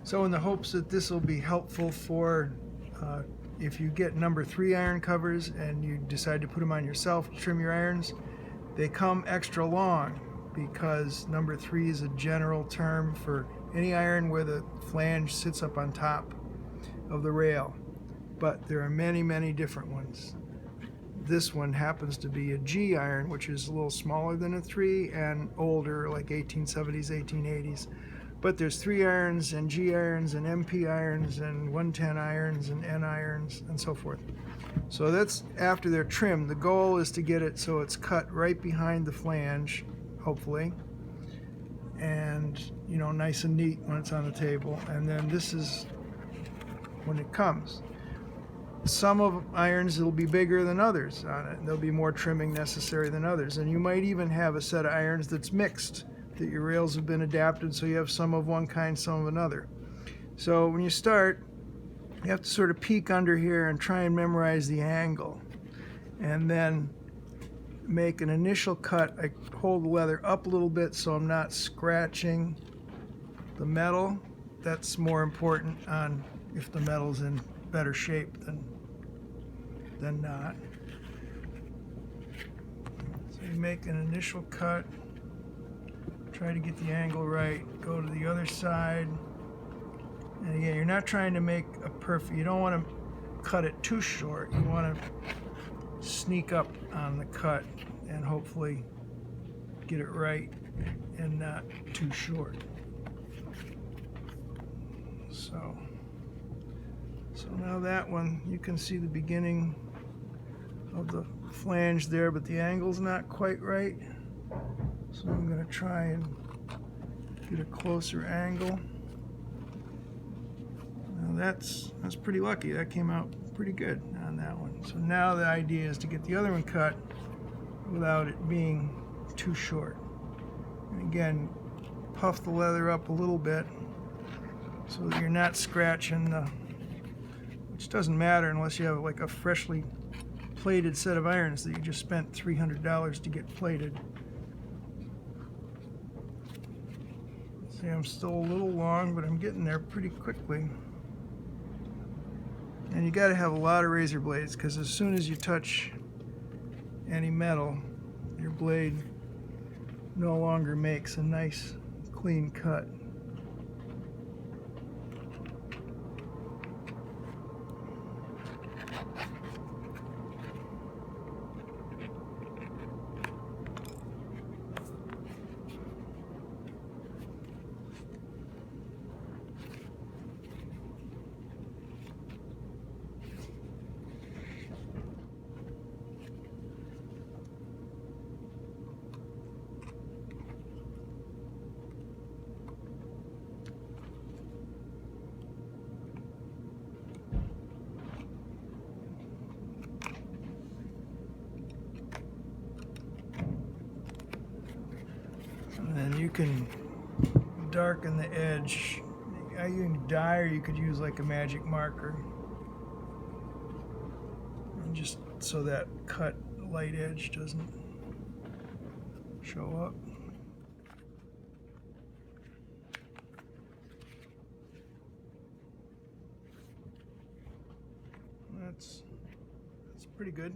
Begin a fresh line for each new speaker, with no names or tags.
So in the hopes that this will be helpful for if you get number 3 iron covers and you decide to put them on yourself to trim your irons, they come extra long because number 3 is a general term for any iron where the flange sits up on top of the rail. But there are many, many different ones. This one happens to be a G iron, which is a little smaller than a 3 and older, like 1870s, 1880s. But there's 3 irons and G irons and MP irons and 110 irons and N irons and so forth. So that's after they're trimmed. The goal is to get it so it's cut right behind the flange, hopefully, and nice and neat when it's on the table. And then this is when it comes. Some of irons will be bigger than others on it. There'll be more trimming necessary than others. And you might even have a set of irons that's mixed, that your rails have been adapted so you have some of one kind, some of another. So when you start, you have to sort of peek under here and try and memorize the angle. And then make an initial cut. I hold the leather up a little bit so I'm not scratching the metal. That's more important on if the metal's in better shape than not. So you make an initial cut, try to get the angle right, go to the other side, and again, you're not trying to make a perfect, you don't want to cut it too short, you want to sneak up on the cut and hopefully get it right and not too short. So now that one, you can see the beginning of the flange there, but the angle's not quite right. So I'm going to try and get a closer angle. Now that's pretty lucky. That came out pretty good on that one. So now the idea is to get the other one cut without it being too short. And again, puff the leather up a little bit so that you're not scratching the, which doesn't matter unless you have like a freshly plated set of irons that you just spent $300 to get plated. See, I'm still a little long, but I'm getting there pretty quickly. And you got to have a lot of razor blades, because as soon as you touch any metal, your blade no longer makes a nice clean cut. And then you can darken the edge. You can dye, or you could use like a magic marker. And just so that cut light edge doesn't show up. That's pretty good.